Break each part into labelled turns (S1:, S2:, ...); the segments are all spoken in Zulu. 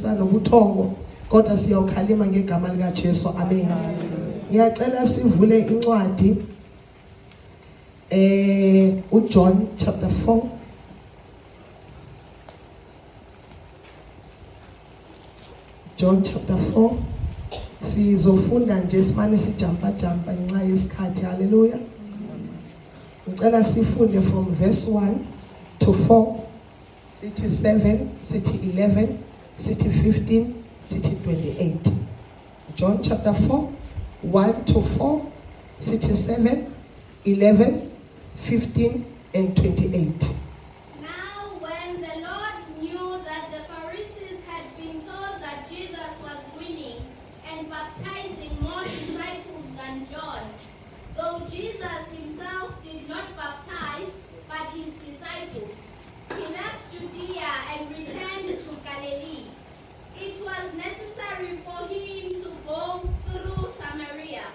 S1: sanobuthongo kodwa siyawukhalima ngegama lika Jesu. Amen. Ngiyacela sivule incwadi uJohn chapter 4. John chapter 4. Sizofunda nje simane sijampa ngenxa yesikhathi. Hallelujah. Ngicela sifunde from verse 1 to 4, sithi 7, sithi 11, sithi 15, sithi 28. John chapter 4, 1 to 4, sithi 7, 11, 15 and 28.
S2: Now when the Lord knew that the Pharisees had been told that Jesus was winning and baptizing more disciples than John, though Jesus himself did not baptize but his disciples, he left Judea and returned to Galilee. It was necessary for him to go through Samaria.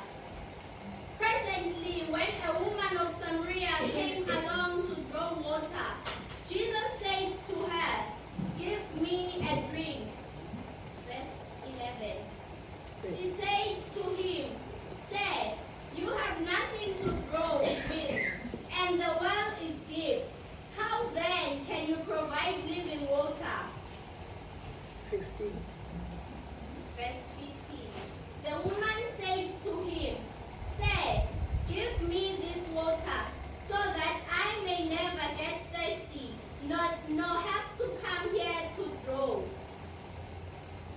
S2: Presently, when a woman of Samaria came along to draw water, Jesus said to her, "Give me a drink." Verse 11. She said to him, "Sir, you have nothing to draw with, and the well is deep. How then can you provide living water?"
S1: 15.
S2: Verse 15. The woman said to him, "Sir, give me this water, so that I may never get thirsty, nor have to come here to draw."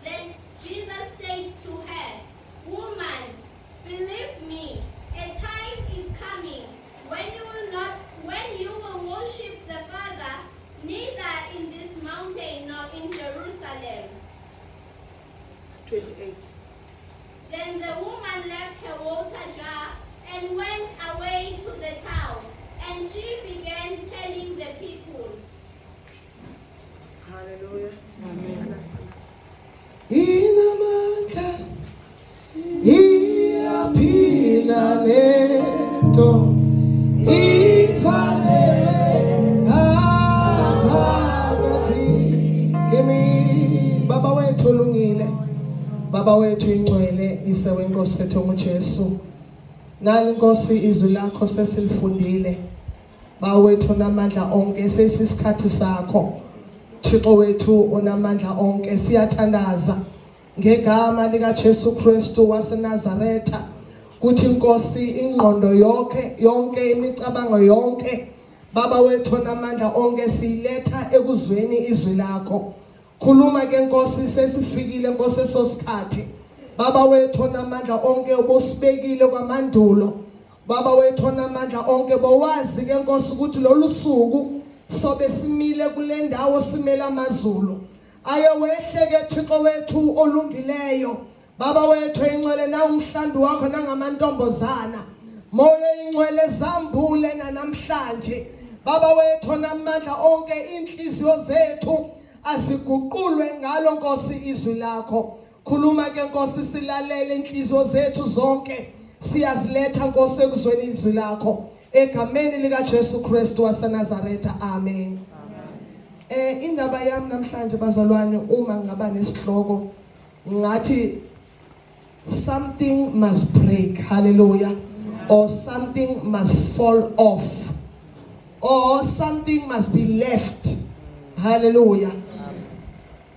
S2: Then Jesus said to her, "Woman, believe me, a time is coming when you will worship the Father, neither in this mountain nor in Jerusalem."
S1: 28.
S2: Then the woman left her water jar and went away to the town, and she began telling the people.
S1: Hallelujah. Amen. Inamandla iyaphila lento ifanele ngaphakathi kimi. Baba wethu olungile, Baba wethu ingcwele, ise wenkosi wethu uJesu, nali Nkosi izwi lakho sesilifundile. Baba wethu onamandla onke, sesisikhathi sakho. Thixo wethu onamandla onke, siyathandaza ngegama lika Jesu Kristu waseNazaretha kuthi Nkosi ingqondo yonke imicabango yonke Baba wethu onamandla onke siletha ekuzweni izwi lakho. Khuluma ke Nkosi, sesifikile Nkosi esosikhathi. Baba wethu onamandla onke ubosibekile kwamandulo. Baba wethu onamandla onke bowazi ke Nkosi ukuthi lolu suku sobe simile kule ndawo simela amazulu. Aye wehle ke Thixo wethu olungileyo. Baba wethu ingcwele na umhlambi wakho nangamantombazana. Moya ingcwele zambule namhlanje. Baba wethu onamandla onke inhliziyo zethu asiguqulwe ngalo Nkosi izwi lakho. Khuluma ke Nkosi, silalele inhliziyo zethu zonke. Siyaziletha Nkosi ekuzweni izwi lakho. Egameni lika Jesu Kristu waseNazaretha. Amen. Indaba yami namhlanje bazalwane, uma ngaba nesihloko ngathi something must break. Hallelujah. Or something must fall off, or something must be left. Hallelujah.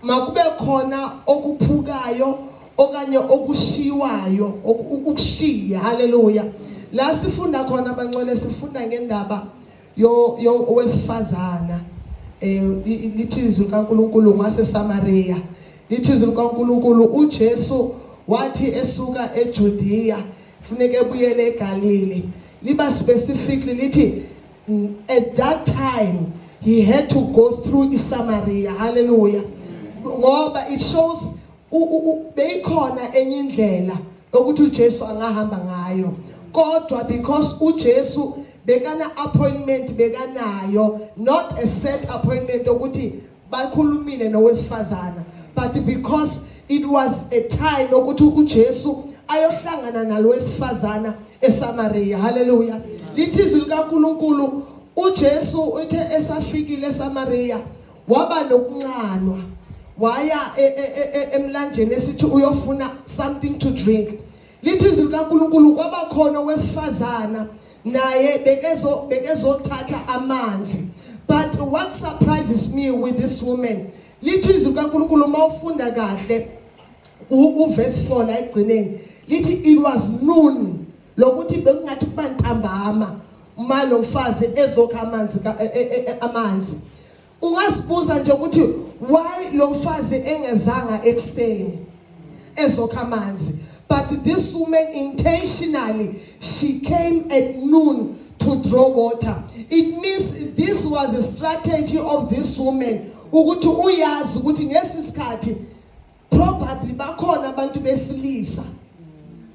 S1: Makube khona okuphukayo okanye okushiwayo, ukushiya. Hallelujah. La sifunda khona abangcwele, sifunda ngendaba owesifazana. Lithi izwi likaNkulunkulu ngaseSamaria. Lithi izwi likaNkulunkulu uJesu wathi esuka eJudea funeke ebuyele eGalile. Liba specifically lithi at that time he had to go through iSamaria. Hallelujah. Ngoba it shows beyikhona enye indlela ukuthi uJesu angahamba ngayo. Kodwa because uJesu bekana appointment bekanayo, not a set appointment ukuthi bakhulumile nowesifazana, but because it was a time ukuthi uJesu ayohlangana nalowesifazana eSamaria. Hallelujah. Lithi izwi likaNkulunkulu uJesu uthe esafikile eSamaria waba nokunqanwa waya emlanjeni esithi uyofuna something to drink. Lithi izwi likaNkulunkulu kwaba khona owesifazana naye bekezothatha amanzi. But what surprises me with this woman, lithi izwi likaNkulunkulu mawufunda kahle uverse 4 la egcineni, lithi it was noon, lokuthi bekungathi kuba ntambama uma lo mfazi ezokha amanzi. Ungasibuza nje ukuthi why lo mfazi engezanga ekseni ezokha amanzi. But this woman intentionally, she came at noon to draw water. It means this was the strategy of this woman. Ukuthi uyazi ukuthi ngesisikhathi probably bakhona abantu besilisa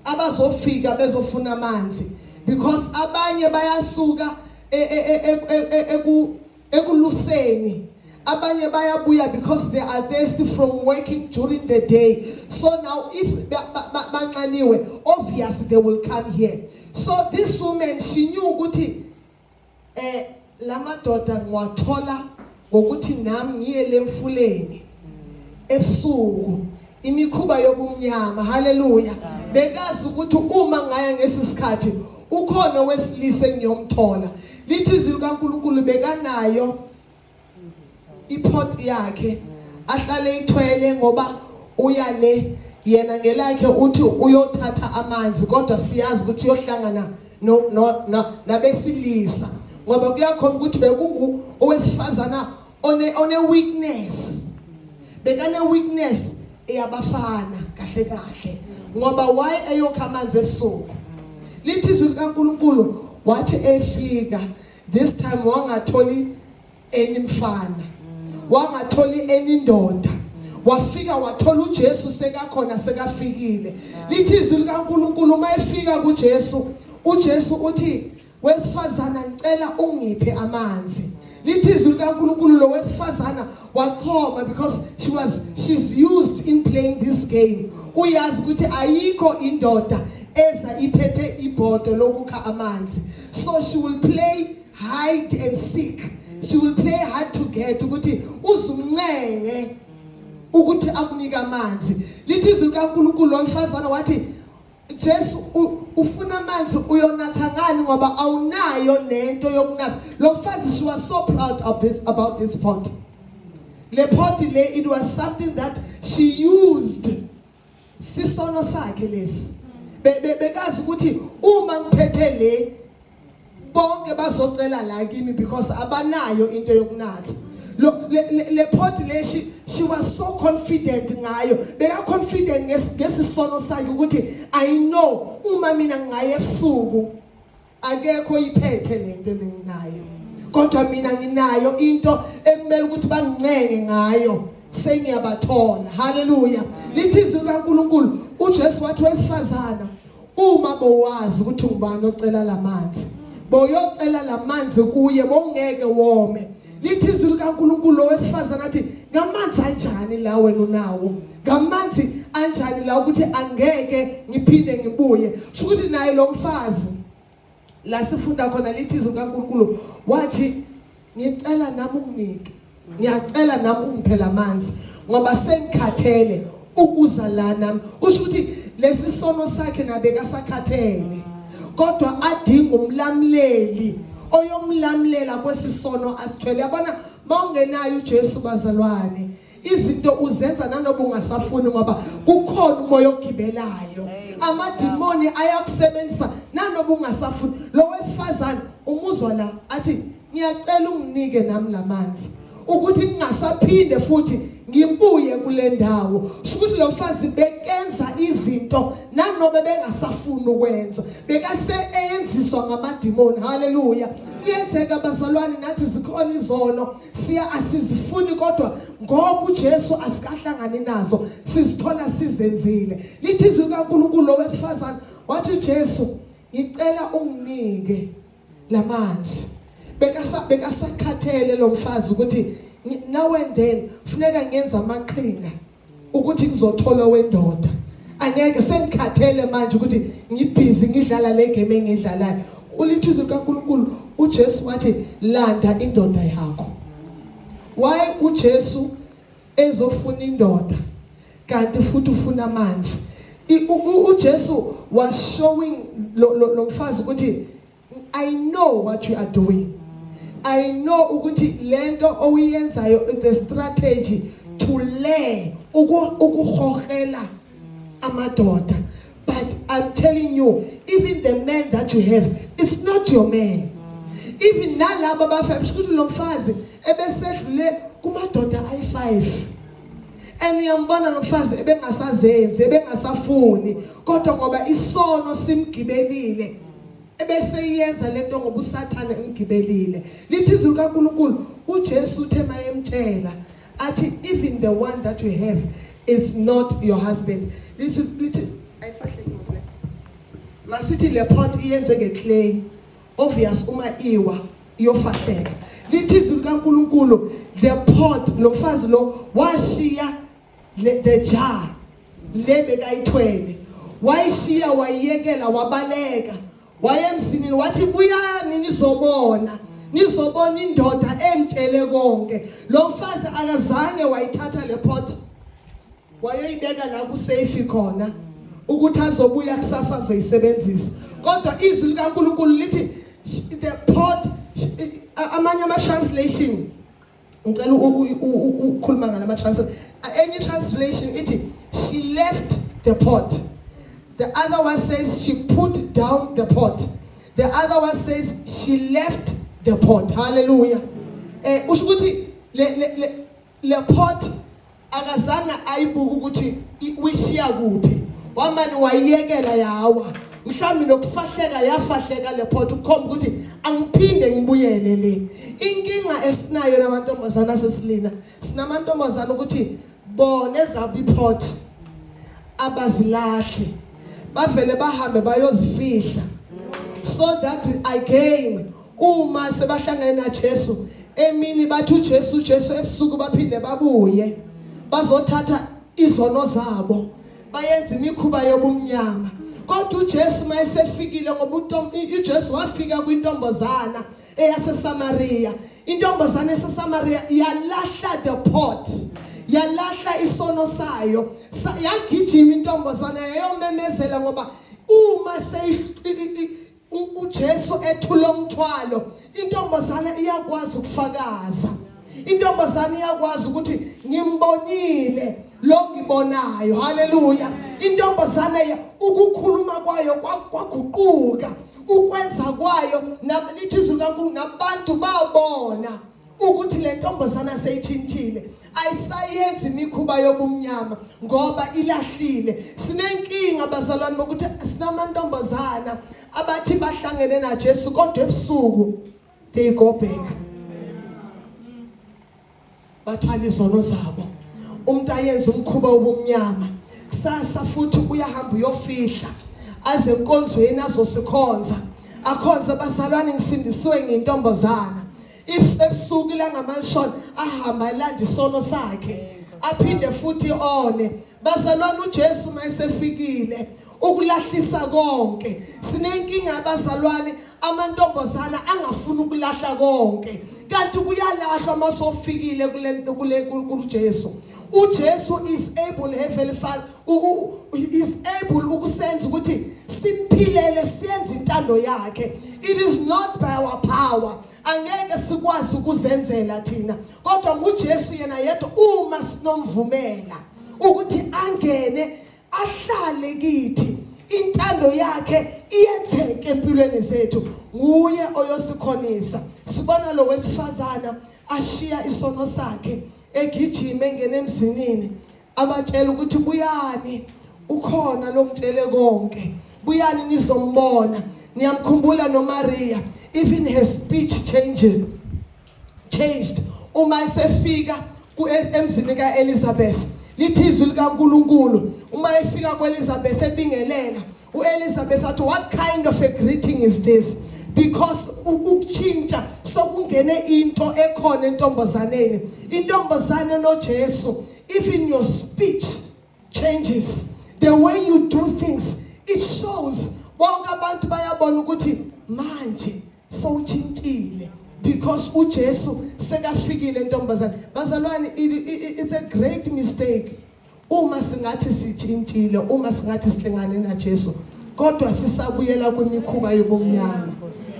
S1: abazofika bezofuna amanzi, because abanye bayasuka ekuluseni, abanye bayabuya because they are thirsty from working during the day. So now if banxaniwe, obviously they will come here. So this woman, she knew ukuthi lamadoda ngiwathola ngokuthi nami ngiyele emfuleni ebusuku imikhuba yobumnyama. Hallelujah. Bekazi ukuthi uma ngaya ngesisikhathi ukhona wesilisa engiyomthola. Lithi izwi likaNkulunkulu bekanayo ipot yakhe ahlale ithwele ngoba uyale yena ngelakhe uthi uyothatha amanzi, kodwa siyazi ukuthi uyohlangana nabesilisa ngoba kuyakhona ukuthi bekungu owesifazana one weakness, bekane weakness eyabafana kahle kahle ngoba why eyokha amanzi ebusuku. Lithi izwi likaNkulunkulu wathi efika this time wangatholi enimfana, wangatholi enindoda, wafika wathola uJesu sekakhona sekafikile. Lithi izwi likaNkulunkulu mayefika kuJesu, uJesu uthi wesifazana ngicela ungiphe amanzi. Lithi izwi likaNkulunkulu lo wesifazana wachoma because she's used in playing this game. Uyazi ukuthi ayikho indoda eza iphethe ibhodo lokukha amanzi. So she will play hide and seek. She will play hard to get ukuthi uzumncenge ukuthi akunika amanzi. Lithi izwi likaNkulunkulu lo mfazana wathi Jesu ufuna amanzi uyonatha ngani ngoba awunayo nento yokunatha. Lo mfazi, she was so proud about this pot. Le pot le, it was something that she used. Sisono sakhe lesi. Bekazi ukuthi uma ngiphethe le bonke bazocela la kimi because abanayo into yokunatha. Le pot le, she was so confident ngayo. Beka confident ngesisono sakhe ukuthi I know uma mina ngaye ebusuku akekho iphethe lento enginayo, kodwa mina nginayo into ekumele ukuthi bangincenge ngayo sengiyabathola. Hallelujah. Lithi izwi likaNkulunkulu uJesu wathi wesifazana uma bowazi ukuthi ngubani ocela lamanzi boyocela lamanzi kuye bongeke wome. Lithi izwi likaNkulunkulu lo wesifazana athi ngamanzi anjani la wena unawo, ngamanzi anjani la ukuthi angeke ngiphinde ngibuye. Ukuthi naye lo mfazi la sifunda khona, lithi izwi likaNkulunkulu wathi ngicela nami unginike, ngiyacela nami ungiphela amanzi ngoba sengikhathele ukuza la nami. Usho ukuthi lesi sono sakhe nabeka sakhathele, kodwa adinga umlamleli oyomlamlela kwesisono asithwele. Yabona mawungenayo uJesu bazalwane, izinto uzenza nanoba ungasafuni ngoba kukhona umoya ogibelayo. Amadimoni ayakusebenzisa nanoba ungasafuni. Lo wesifazane umuzwa la athi ngiyacela unginike nami lamanzi ukuthi ngingasaphinde futhi ngimbuye kule ndawo. Ukuthi lo mfazi bekenza izinto nanobe bengasafuni ukwenza, bekase eyenziswa ngamadimoni. Haleluya. Kuyenzeka bazalwane nathi zikhona izono asizifuni, kodwa ngoba uJesu asikahlangani nazo sizithola sizenzile. Lithi izwi likaNkulunkulu lo wesifazane wathi uJesu ngicela unginike lamanzi. Bekasakhathele lo mfazi ukuthi now and then funeka ngenza amaqhinga ukuthi ngizothola wendoda. Angeke sengikhathele manje ukuthi ngibhizi ngidlala le game engidlalayo. Ulithi izwi likaNkulunkulu uJesu wathi landa indoda yakho. Why uJesu ezofuna indoda kanti futhi ufuna amanzi. uJesu was showing lo mfazi ukuthi I know what you are doing. I know ukuthi lento oyenzayo is a strategy to lay ukukhogela amadoda. But I'm telling you, even the man that you have, it's not your man. Even nalabo aba5 ukuthi lo mfazi ebesedlule kumadoda ayi5. And uyambona lo mfazi ebengasazenzi, ebengasafuni, kodwa ngoba isono simgibelile. Ebese yenza lento ngoba uSathane emgibelile. Lithi izwi kaNkulunkulu uJesu uthe mayemtshela athi even the one that you have, it's not your husband. Lithi ayifahle imosle. Masithi le pot iyenze ngeclay. Obvious uma iwa iyofahleka. Lithi izwi kaNkulunkulu the pot lo mfazi lo washiya the jar lebekayithwele. Wayishiya wayiyekela wabaleka. Wayemsinini wathi buyani nizobona indoda emtshele konke. Lo mfazi akazange wayithatha le pot wayoyibeka la ku safe khona ukuthi azobuya kusasa azoyisebenzisa. Kodwa izwi likaNkulunkulu lithi the pot amanye ama translation ngicela ukukhuluma ngala translation. Any translation ithi she left the pot. The other one says she put down the pot. The other one says she left the pot. Hallelujah. Usho ukuthi le pot akazange ayibuka ukuthi uyishiya kuphi. Wamani wayiyekela yawa. Mhlawumbe nokufahleka yafahleka le pot ukhomba ukuthi angiphinde ngibuyele le. Inkinga esinayo namantombazana sesilina. Sinamantombazana ukuthi bona ezaba ipot abazilahle. Bavele bahambe bayozifihla. So that again uma sebahlangene naJesu emini bathi uJesu ebusuku baphinde babuye bazothatha izono zabo bayenza imikhuba yobumnyama. Kodwa uJesu mayesefikile ngoba uJesu wafika kwintombazana eyaseSamaria. Intombazana eyaseSamaria yalahla the pot. Yalahla isono sayo yagijima intombazana yayomemezela ngoba uma uJesu ethule umthwalo intombazana iyakwazi ukufakaza. Intombazana iyakwazi ukuthi ngimbonile lo ngibonayo. Haleluya. Intombazana ukukhuluma kwayo kwaguquka, ukwenza kwayo lithi izwi likaNkulunkulu nabantu babona ukuthi le ntombazana seyitshintshile. Ayisayenzi imikhuba yobumnyama ngoba ilahlile. Sinenkinga bazalwane bokuthi sinamantombazana abathi bahlangene naJesu kodwa ebusuku they go back. Bathwala izono zabo. Umuntu ayenza umkhuba wobumnyama. Kusasa futhi uyahamba uyofihla aze enkonzweni azosikhonza. Akhonza bazalwane ngisindisiwe ngintombazana. Ebusuku langamalishona ahamba elanda isono sakhe aphinde futhi one. Bazalwane uJesu mayesefikile ukulahlisa konke. Sinenkinga abazalwane amantombazana angafuni ukulahla konke. Kanti kuyalahlwa masofikile kuJesu. uJesu is able, Heavenly Father is able ukusenza ukuthi simphilele siyenze intando yakhe. It is not by our power. Angeke sikwazi ukuzenzela thina. Kodwa nguJesu yena yedwa uma sinomvumela ukuthi angene ahlale kithi. Intando yakhe iyenzeke empilweni zethu. Nguye oyosikhonisa. Sibona lo wesifazana ashiya isono sakhe egijima engene emzinini abatshela ukuthi buyani ukhona lokutshele konke. Buyani nizombona. Niyamkhumbula noMaria. Even her speech changed. Uma esefika emzini kaElizabeth. Lithi izwi likaNkulunkulu uma efika kuElizabeth ebingelela uElizabeth athi what kind of a greeting is this? Because ukuchinja sokungene into ekhona entombazaneni. Intombazane noJesu, even your speech changes. The way you do things, it shows. Bonke abantu bayabona ukuthi manje sowutshintshile. because uJesu sekafikile intombazana. Bazalwane, it's a great mistake uma singathi sitshintshile, uma singathi sihlangane naJesu kodwa sisabuyela kwemikhuba yobumnyama.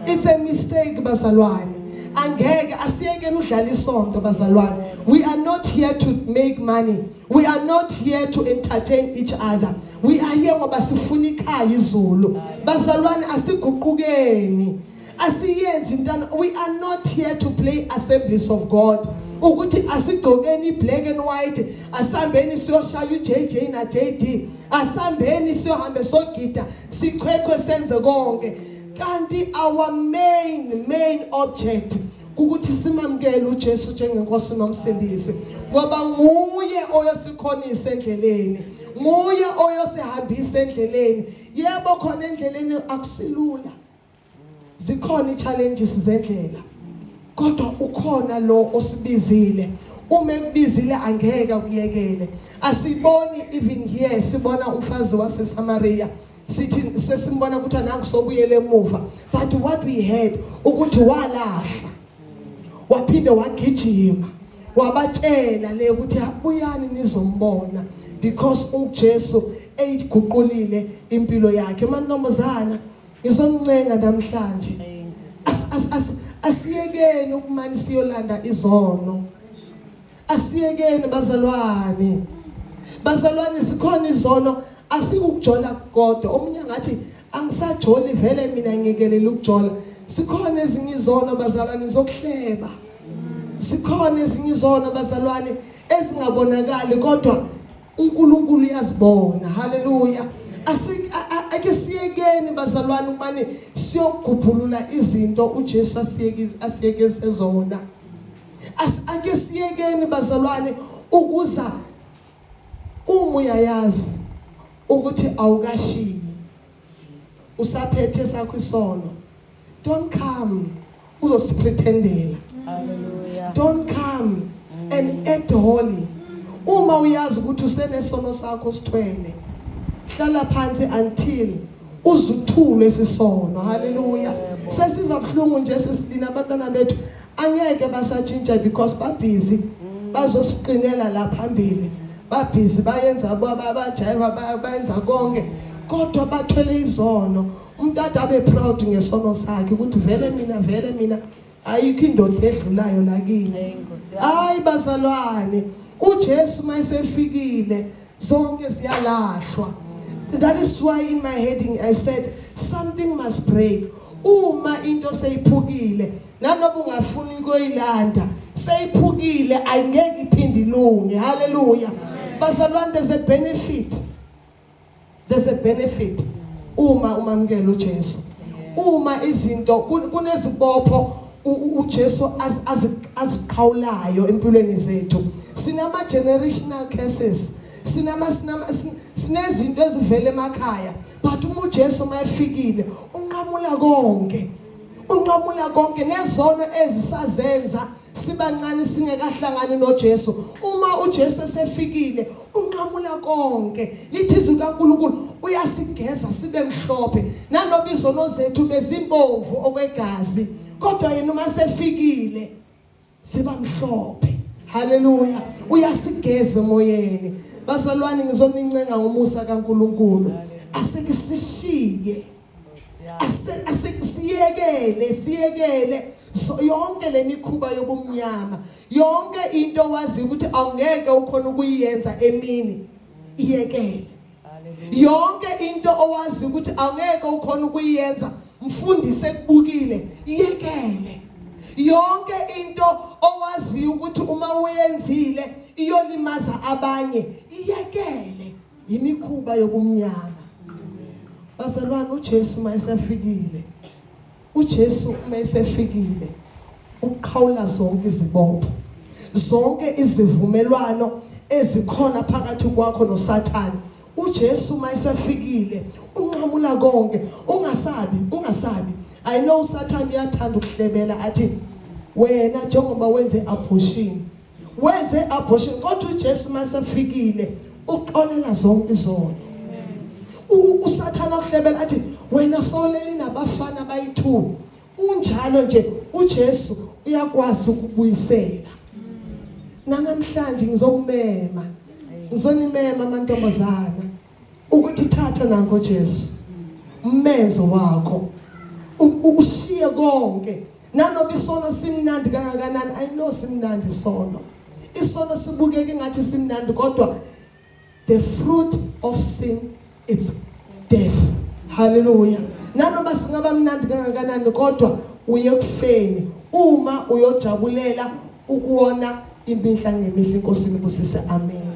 S1: It's a mistake bazalwane. Angeke asiyekeni udlala isonto bazalwane. We are not here to make money. We are not here to entertain each other. We are here ngoba sifuna ikhaya izulu. Bazalwane, asiguqukeni. Asiyenzi intana. We are not here to play Assemblies of God. Ukuthi asigqokeni black and white, asambeni siyoshaya uJJ na JD, asambeni siyohambe sogida, sikhwekwe senze konke. Kanti our main object ukuthi simamkele uJesu njengenkosi nomsindisi, ngoba nguye oyosikhonisa endleleni, nguye oyosihambisa endleleni. Yebo khona endleleni akusilula, zikhona i-challenges zendlela, kodwa ukhona lo osibizile. Uma ekubizile angeke ukuyekele. Asiboni even here sibona umfazi waseSamaria sithi sesimbona ukuthi nangisobuyele emuva, but what we heard ukuthi walahla waphinde wagijima wabatshela le ukuthi abuyani nizombona, because uJesu eyiguqulile impilo yakhe. Mantombazana, ngizoncenga namhlanje asiyekeni ukumani siyolanda izono. Asiyekeni bazalwane. Bazalwane, sikhona izono asikujola kodwa. Omunye ngathi angisajoli vele mina ngiyekelela ukujola. Sikhona ezinye izono bazalwane zokuhleba. Sikhona ezinye izono bazalwane ezingabonakali kodwa uNkulunkulu uyazibona. Hallelujah. Ake siyekeni bazalwane umane siyogubhulula izinto uJesu asiyeke sezona. Ake siyekeni bazalwane ukuza uyayazi ukuthi awukashiyi usaphethe sakho isono. Don't come uzosipretendela. Hallelujah. Don't come and act holy. Uma uyazi ukuthi usenesono sakho sithwele, hlala phansi until uzuthule isisono. Hallelujah. Sesiva buhlungu nje sesilina abantwana bethu angeke basatshintsha because babhizi bazosiqinela la phambili, babhizi bayenza abajayiva bayenza konke kodwa bathwele izono. Umntata abe proud ngesono sakhe ukuthi vele mina ayikho indoda edlulayo lakini. Hayi bazalwane, uJesu mayesefikile zonke ziyalahlwa. That is why in my heading I said something must break. Uma into seyiphukile nanoba ungafuni ukuyilanda, seyiphukile ayingeke iphinde ilunge. Hallelujah. Bazalwane, there's a benefit uma umamkela uJesu. Uma izinto kunezibopho uJesu aziqhawulayo empilweni zethu. Sinama generational curses, sinezinto ezivela emakhaya, but uma uJesu mayefikile unqamula konke nezono ezisazenza sibancane singekahlangani noJesu. Uma uJesu esefikile unqamula konke. Lithi izwi kaNkulunkulu uyasigeza sibe mhlophe, nanoba izono zethu bezimpovu okwegazi, kodwa yena uma sefikile siba mhlophe. Hallelujah. Uyasigeza emoyeni. Bazalwane, ngizonincenga ngomusa kaNkulunkulu, asekisishiye, asekusiyekele yonke lemikhuba yobumnyama, yonke into wazi ukuthi awungeke ukhona ukuyenza emini, iyekele. Yonke into owazi ukuthi awungeke ukhona ukuyenza mfundisi ekubukile, iyekele. Yonke into owazi ukuthi uma uyenzile iyolimaza abanye, iyekele. Imikhuba yobumnyama. Bazalwane, uJesu mayesefikile, uJesu mayesefikile uqhawula zonke izibopho, zonke izivumelwano ezikhona phakathi kwakho noSathane. uJesu mayesefikile unqamula konke. Ungasabi. I know uSathane uyathanda ukuhlebela athi wena njengoba wenze abortion, kodwa uJesu mayesefikile uxolela zonke izono. uSathane akuhlebela athi wena soleli nabafana bayi2, unjalo nje uJesu uyakwazi ukubuyisela. Namhlanje ngizokumema, ngizonimema amantombazana ukuthi thatha nango Jesu umenzo wakho, ushiye konke. Nanoba isono simnandi kangakanani, I know simnandi isono. Isono sibukeke ngathi simnandi, kodwa the fruit of sin is death. Hallelujah. Nanoba singaba mnandi kangakanani, kodwa uyekufeni uma uyojabulela ukuona imihla ngemihla. Inkosini busise, amen.